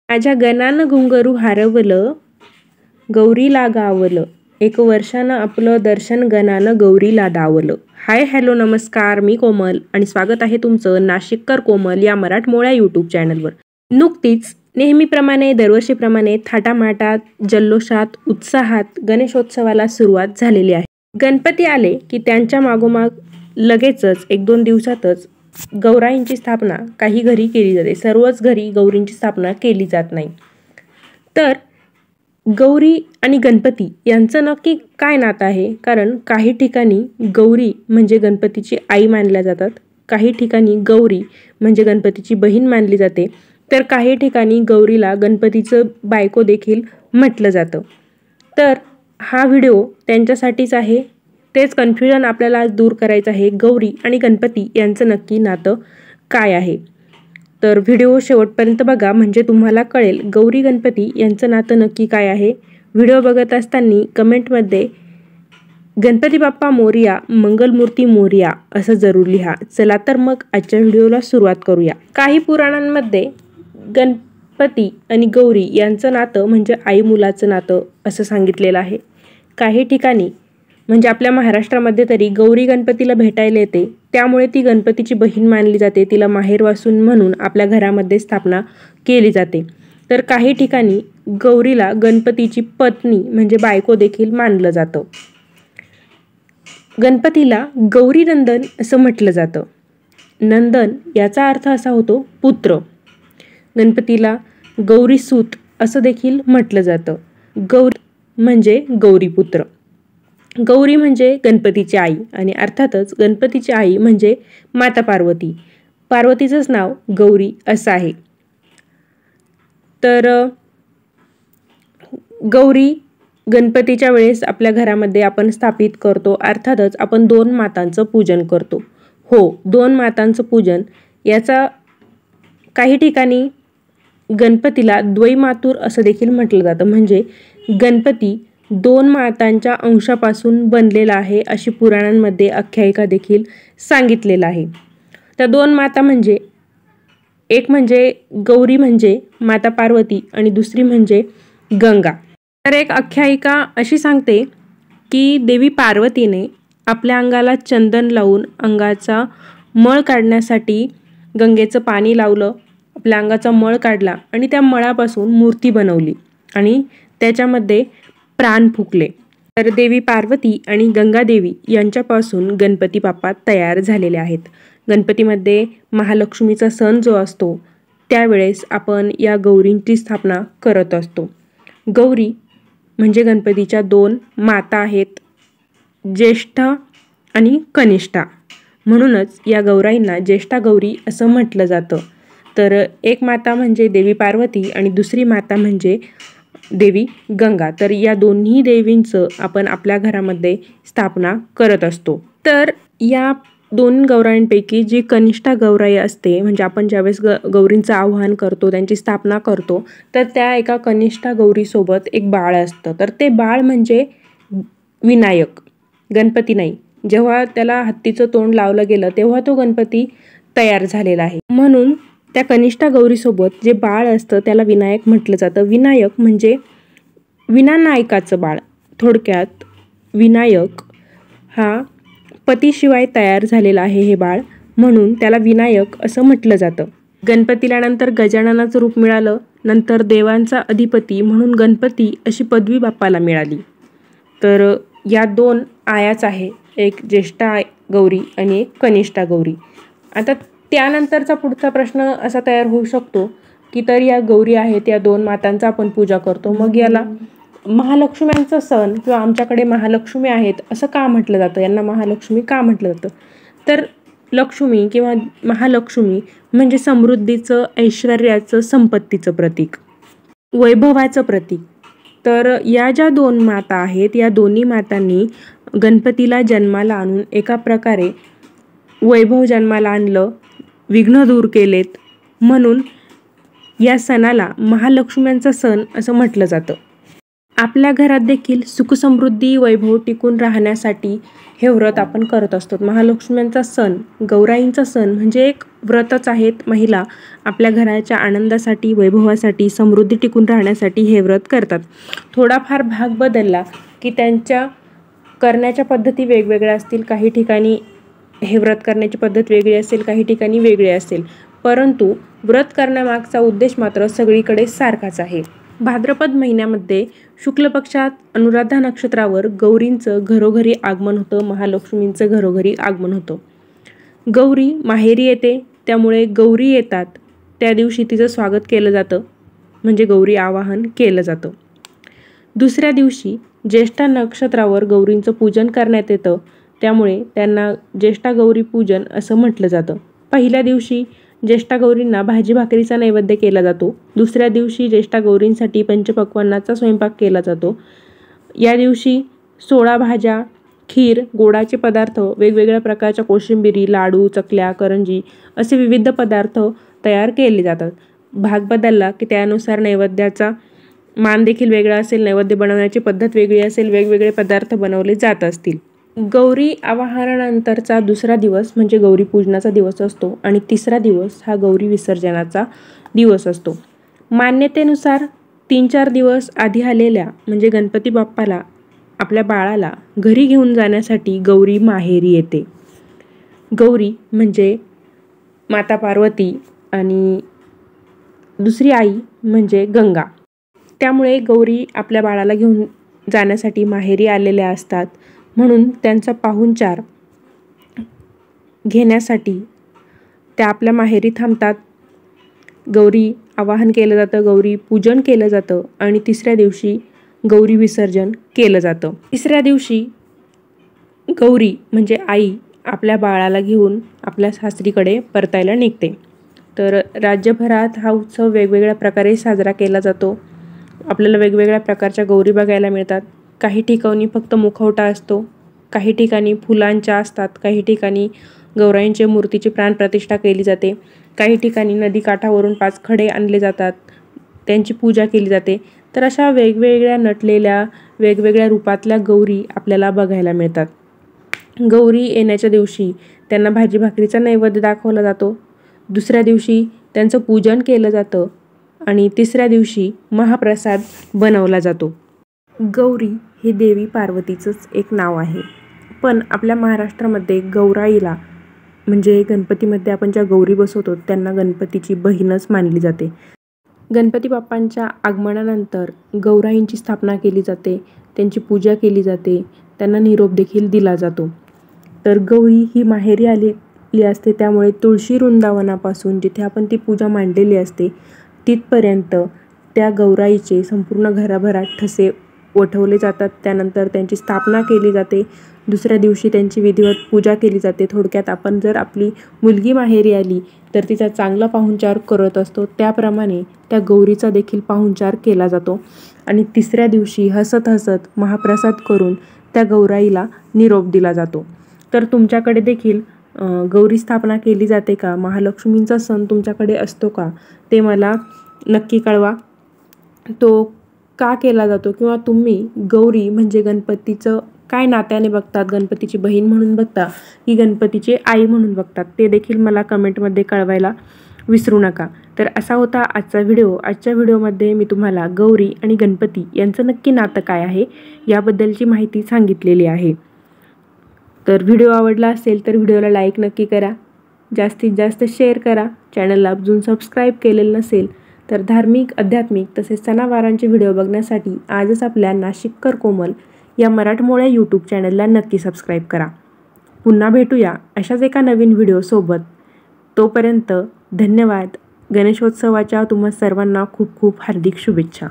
माझ्या गणानं घुंगरू हारवलं, गौरीला गावलं. एक वर्षानं आपलं दर्शन गणानं गौरीला दावलं. हाय हॅलो नमस्कार, मी कोमल आणि स्वागत आहे तुमचं नाशिककर कोमल या मराठमोळ्या यूट्यूब चॅनलवर. नुकतीच नेहमीप्रमाणे दरवर्षीप्रमाणे थाटामाटात, जल्लोषात, उत्साहात गणेशोत्सवाला सुरुवात झालेली आहे. गणपती आले की त्यांच्या मागोमाग लगेचच 1-2 दिवसातच गौराईंची स्थापना काही घरी केली जाते. सर्वच घरी गौरींची स्थापना केली जात नाही. तर गौरी आणि गणपती यांचं नक्की काय नातं आहे? कारण काही ठिकाणी गौरी म्हणजे गणपतीची आई मानल्या जातात, काही ठिकाणी गौरी म्हणजे गणपतीची बहीण मानली जाते, तर काही ठिकाणी गौरीला गणपतीचं बायको देखील म्हटलं जातं. तर हा व्हिडिओ त्यांच्यासाठीच आहे. तेच कन्फ्युजन आपल्याला आज दूर करायचं आहे. गौरी आणि गणपती यांचं नक्की नातं काय आहे? तर व्हिडिओ शेवटपर्यंत बघा, म्हणजे तुम्हाला कळेल गौरी गणपती यांचं नातं नक्की काय आहे. व्हिडिओ बघत असताना कमेंटमध्ये गणपती बाप्पा मोरया, मंगलमूर्ती मोरया असं जरूर लिहा. चला तर मग आजच्या व्हिडिओला सुरुवात करूया. काही पुराणांमध्ये गणपती आणि गौरी यांचं नातं म्हणजे आई मुलाचं नातं असं सांगितलेलं आहे. काही ठिकाणी म्हणजे आपल्या महाराष्ट्रामध्ये तरी गौरी गणपतीला भेटायला येते, त्यामुळे ती गणपतीची बहीण मानली जाते. तिला माहेरवासून म्हणून आपल्या घरामध्ये स्थापना केली जाते. तर काही ठिकाणी गौरीला गणपतीची पत्नी म्हणजे बायको देखील मानलं जातं. गणपतीला गौरी नंदन असं म्हटलं जातं. नंदन याचा अर्थ असा होतो पुत्र. गणपतीला गौरीसूत असं देखील म्हटलं जातं. गौरी म्हणजे गौरीपुत्र. गौरी म्हणजे गणपतीची आई आणि अर्थातच गणपतीची आई म्हणजे माता पार्वती. पार्वतीचंच नाव गौरी असं आहे. तर गौरी गणपतीच्या वेळेस आपल्या घरामध्ये आपण स्थापित करतो. अर्थातच आपण 2 मातांचं पूजन करतो. हो, 2 मातांचं पूजन. याचा काही ठिकाणी गणपतीला द्वैमातुर असं देखील म्हटलं जातं. म्हणजे गणपती 2 मातांच्या अंशापासून बनलेला आहे अशी पुराणांमध्ये आख्यायिका देखील सांगितलेलं आहे. त्या 2 माता म्हणजे एक म्हणजे गौरी म्हणजे माता पार्वती आणि दुसरी म्हणजे गंगा. तर एक आख्यायिका अशी सांगते की देवी पार्वतीने आपल्या अंगाला चंदन लावून अंगाचा मळ काढण्यासाठी गंगेचं पाणी लावलं, आपल्या अंगाचा मळ काढला आणि त्या मळापासून मूर्ती बनवली आणि त्याच्यामध्ये प्राण फुकले. तर देवी पार्वती आणि गंगादेवी यांच्यापासून गणपती बाप्पा तयार झालेले आहेत. गणपतीमध्ये महालक्ष्मीचा सण जो असतो त्यावेळेस आपण या गौरींची स्थापना करत असतो. गौरी म्हणजे गणपतीच्या 2 माता आहेत, ज्येष्ठा आणि कनिष्ठा. म्हणूनच या गौराईंना ज्येष्ठा गौरी असं म्हटलं जातं. तर एक माता म्हणजे देवी पार्वती आणि दुसरी माता म्हणजे देवी गंगा. तर या दोन्ही देवींचं आपण आपल्या घरामध्ये स्थापना करत असतो. तर या 2 गौराईंपैकी जी कनिष्ठा गौराई असते, म्हणजे आपण ज्यावेळेस गौरींचं आवाहन करतो, त्यांची स्थापना करतो, तर त्या एका कनिष्ठा गौरीसोबत एक बाळ असतं. तर ते बाळ म्हणजे विनायक, गणपती नाही. जेव्हा त्याला हत्तीचं तोंड लावलं गेलं तेव्हा तो गणपती तयार झालेला आहे. म्हणून त्या कनिष्ठा गौरीसोबत जे बाळ असतं त्याला विनायक म्हटलं जातं. विनायक म्हणजे विनानायकाचं बाळ. थोडक्यात विनायक हा पतीशिवाय तयार झालेला आहे हे बाळ, म्हणून त्याला विनायक असं म्हटलं जातं. गणपतीला नंतर गजाननाचं रूप मिळालं, नंतर देवांचा अधिपती म्हणून गणपती अशी पदवी बाप्पाला मिळाली. तर या 2 आयाच आहे, एक ज्येष्ठा गौरी आणि एक कनिष्ठा गौरी. आता त्यानंतरचा पुढचा प्रश्न असा तयार होऊ शकतो की तर या गौरी आहेत, या 2 मातांचा आपण पूजा करतो, मग याला महालक्ष्म्यांचा सण किंवा आमच्याकडे महालक्ष्मी आहेत असं का म्हटलं जातं, यांना महालक्ष्मी का म्हटलं जातं? तर लक्ष्मी किंवा महालक्ष्मी म्हणजे समृद्धीचं, ऐश्वर्याचं, संपत्तीचं प्रतीक, वैभवाचं प्रतीक. तर या ज्या 2 माता आहेत या दोन्ही मातांनी गणपतीला जन्माला आणून एका प्रकारे वैभव जन्माला आणलं, विघ्न दूर केलेत, म्हणून या सणाला महालक्ष्म्यांचा सण असं म्हटलं जातं. आपल्या घरात देखील सुखसमृद्धी वैभव टिकून राहण्यासाठी हे व्रत आपण करत असतो. महालक्ष्म्यांचा सण, गौराईंचा सण म्हणजे एक व्रतच आहेत. महिला आपल्या घराच्या आनंदासाठी, वैभवासाठी, समृद्धी टिकून राहण्यासाठी हे व्रत करतात. थोडाफार भाग बदलला की त्यांच्या करण्याच्या पद्धती वेगवेगळ्या असतील. काही ठिकाणी हे व्रत करण्याची पद्धत वेगळी असेल, काही ठिकाणी वेगळी असेल, परंतु व्रत करण्यामागचा उद्देश मात्र सगळीकडे सारखाच आहे. भाद्रपद महिन्यामध्ये शुक्ल पक्षात अनुराधा नक्षत्रावर गौरींचं घरोघरी आगमन होतं. महालक्ष्मींचं घरोघरी आगमन होतं. गौरी माहेरी येते, त्यामुळे गौरी येतात त्या दिवशी तिचं स्वागत केलं जातं, म्हणजे गौरी आवाहन केलं जातं. दुसऱ्या दिवशी ज्येष्ठा नक्षत्रावर गौरींचं पूजन करण्यात येतं, त्यामुळे त्यांना ज्येष्ठा गौरी पूजन असं म्हटलं जातं. पहिल्या दिवशी ज्येष्ठा गौरींना भाजी भाकरीचा नैवेद्य केला जातो. दुसऱ्या दिवशी ज्येष्ठा गौरींसाठी पंचपक्वान्नाचा स्वयंपाक केला जातो. या दिवशी 16 भाज्या, खीर, गोडाचे पदार्थ, वेगवेगळ्या प्रकारच्या कोशिंबिरी, लाडू, चकल्या, करंजी असे विविध पदार्थ तयार केले जातात. भाग बदलला की त्यानुसार नैवेद्याचा मान देखील वेगळा असेल, नैवेद्य बनवण्याची पद्धत वेगळी असेल, वेगवेगळे पदार्थ बनवले जात असतील. गौरी आवाहनानंतरचा दुसरा दिवस म्हणजे गौरी पूजनाचा दिवस असतो आणि तिसरा दिवस हा गौरी विसर्जनाचा दिवस असतो. मान्यतेनुसार 3-4 दिवस आधी आलेल्या म्हणजे गणपती बाप्पाला, आपल्या बाळाला घरी घेऊन जाण्यासाठी गौरी माहेरी येते. गौरी म्हणजे माता पार्वती आणि दुसरी आई म्हणजे गंगा. त्यामुळे गौरी आपल्या बाळाला घेऊन जाण्यासाठी माहेरी आलेल्या असतात, म्हणून त्यांचा पाहुणचार घेण्यासाठी त्या आपल्या माहेरी थांबतात. गौरी आवाहन केलं जातं, गौरी पूजन केलं जातं आणि तिसऱ्या दिवशी गौरी विसर्जन केलं जातं. तिसऱ्या दिवशी गौरी म्हणजे आई आपल्या बाळाला घेऊन आपल्या सासरीकडे परतायला निघते. तर राज्यभरात हा उत्सव वेगवेगळ्या प्रकारे साजरा केला जातो. आपल्याला वेगवेगळ्या प्रकारच्या गौरी बघायला मिळतात. काही ठिकाणी फक्त मुखवटा असतो, काही ठिकाणी फुलांच्या असतात, काही ठिकाणी गौराईंच्या मूर्तीची प्राणप्रतिष्ठा केली जाते, काही ठिकाणी नदीकाठावरून 5 खडे आणले जातात, त्यांची पूजा केली जाते. तर अशा वेगवेगळ्या नटलेल्या वेगवेगळ्या रूपातल्या गौरी आपल्याला बघायला मिळतात. गौरी येण्याच्या दिवशी त्यांना भाजी भाकरीचा नैवेद्य दाखवला जातो. दुसऱ्या दिवशी त्यांचं पूजन केलं जातं आणि तिसऱ्या दिवशी महाप्रसाद बनवला जातो. गौरी हे देवी पार्वतीचंच एक नाव आहे, पण आपल्या महाराष्ट्रामध्ये गौराईला म्हणजे गणपतीमध्ये आपण ज्या गौरी बसवतो त्यांना गणपतीची बहीणच मानली जाते. गणपती बाप्पांच्या आगमनानंतर गौराईंची स्थापना केली जाते, त्यांची पूजा केली जाते, त्यांना निरोप देखील दिला जातो. तर गौरी ही माहेरी आलेली असते, त्यामुळे तुळशी वृंदावनापासून जिथे आपण ती पूजा मांडलेली असते तिथपर्यंत त्या गौराईचे संपूर्ण घराभरात ठसे उठवले जातात. त्यानंतर त्यांची स्थापना केली जाते. दुसऱ्या दिवशी त्यांची विधिवत पूजा केली जाते. थोडक्यात आपण जर आपली मुलगी माहेरी आली तर तिचा चांगला पाहुणचार करत असतो, त्याप्रमाणे त्या गौरीचा देखील पाहुणचार केला जातो आणि तिसऱ्या दिवशी हसत हसत महाप्रसाद करून त्या गौराईला निरोप दिला जातो. तर तुमच्याकडे देखील गौरी स्थापना केली जाते का? महालक्ष्मींचा सण तुमच्याकडे असतो का? ते मला नक्की कळवा. तो का केला जातो किंवा तुम्ही गौरी म्हणजे गणपतीचं काय नात्याने बघतात? गणपतीची बहीण म्हणून बघता की गणपतीची आई म्हणून बघतात? ते देखील मला कमेंटमध्ये कळवायला विसरू नका. तर असा होता आजचा व्हिडिओ. आजच्या व्हिडिओमध्ये मी तुम्हाला गौरी आणि गणपती यांचं नक्की नातं काय आहे याबद्दलची माहिती सांगितलेली आहे. तर व्हिडिओ आवडला असेल तर व्हिडिओला लाईक नक्की करा, जास्तीत जास्त शेअर करा. चॅनलला अजून सबस्क्राईब केलेलं नसेल तर धार्मिक, आध्यात्मिक तसेच सणावारांचे व्हिडिओ बघण्यासाठी आजच आपल्या नाशिककर कोमल या मराठमोळ्या यूट्यूब चॅनलला नक्की सबस्क्राईब करा. पुन्हा भेटूया अशाच एका नवीन व्हिडिओसोबत. तोपर्यंत धन्यवाद. गणेशोत्सवाच्या तुम्हा सर्वांना खूप खूप हार्दिक शुभेच्छा.